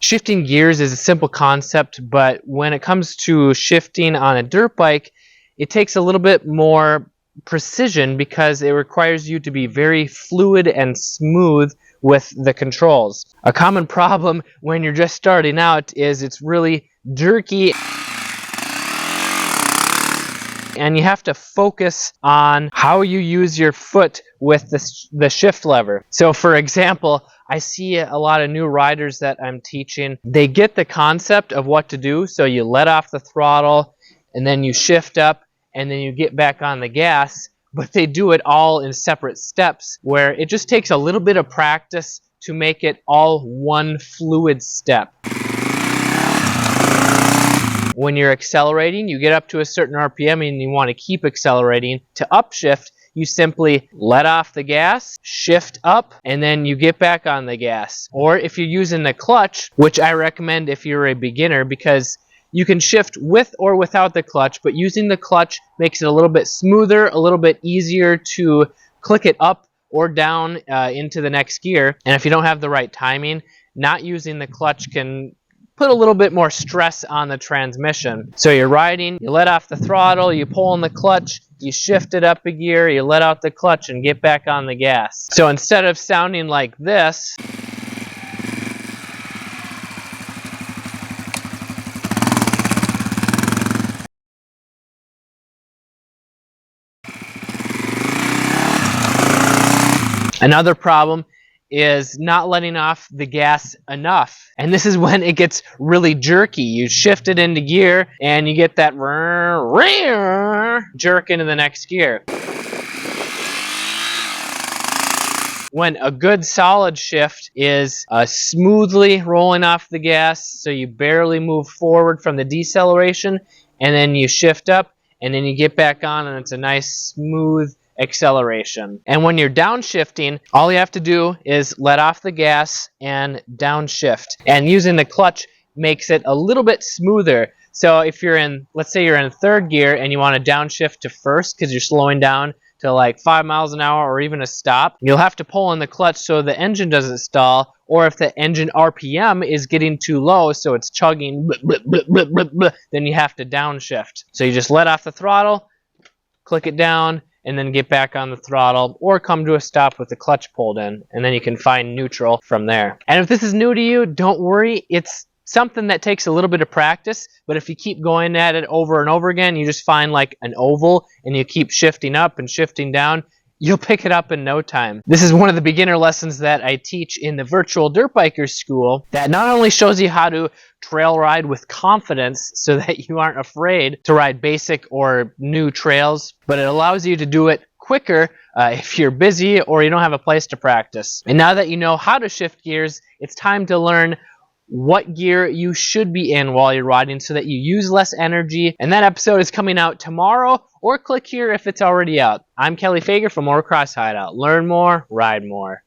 Shifting gears is a simple concept, but when it comes to shifting on a dirt bike, it takes a little bit more precision because it requires you to be very fluid and smooth with the controls. A common problem when you're just starting out is it's really jerky, and you have to focus on how you use your foot with the shift lever. So for example, I see a lot of new riders that I'm teaching. They get the concept of what to do, so you let off the throttle and then you shift up and then you get back on the gas, but they do it all in separate steps where it just takes a little bit of practice to make it all one fluid step. When you're accelerating, you get up to a certain RPM and you want to keep accelerating. To upshift, you simply let off the gas, shift up, and then you get back on the gas. Or if you're using the clutch, which I recommend if you're a beginner, because you can shift with or without the clutch, but using the clutch makes it a little bit smoother, a little bit easier to click it up or down into the next gear. And if you don't have the right timing, not using the clutch can put a little bit more stress on the transmission. So you're riding, you let off the throttle, you pull in the clutch, you shift it up a gear, you let out the clutch and get back on the gas. So instead of sounding like this, another problem is not letting off the gas enough. And this is when it gets really jerky. You shift it into gear and you get that jerk into the next gear. When a good solid shift is smoothly rolling off the gas, so you barely move forward from the deceleration, and then you shift up and then you get back on and it's a nice smooth acceleration. And when you're downshifting, all you have to do is let off the gas and downshift. And using the clutch makes it a little bit smoother. So if you're in, let's say you're in third gear and you want to downshift to first because you're slowing down to like 5 miles an hour or even a stop, you'll have to pull in the clutch so the engine doesn't stall, or if the engine RPM is getting too low so it's chugging, then you have to downshift. So you just let off the throttle, click it down, and then get back on the throttle or come to a stop with the clutch pulled in, and then you can find neutral from there. And if this is new to you, don't worry, it's something that takes a little bit of practice, but if you keep going at it over and over again, you just find like an oval and you keep shifting up and shifting down, you'll pick it up in no time. This is one of the beginner lessons that I teach in the virtual dirt bikers school that not only shows you how to trail ride with confidence so that you aren't afraid to ride basic or new trails, but it allows you to do it quicker if you're busy or you don't have a place to practice. And now that you know how to shift gears, it's time to learn what gear you should be in while you're riding so that you use less energy. And that episode is coming out tomorrow, or click here if it's already out. I'm Kelly Fager from Motocross Hideout. Learn more, ride more.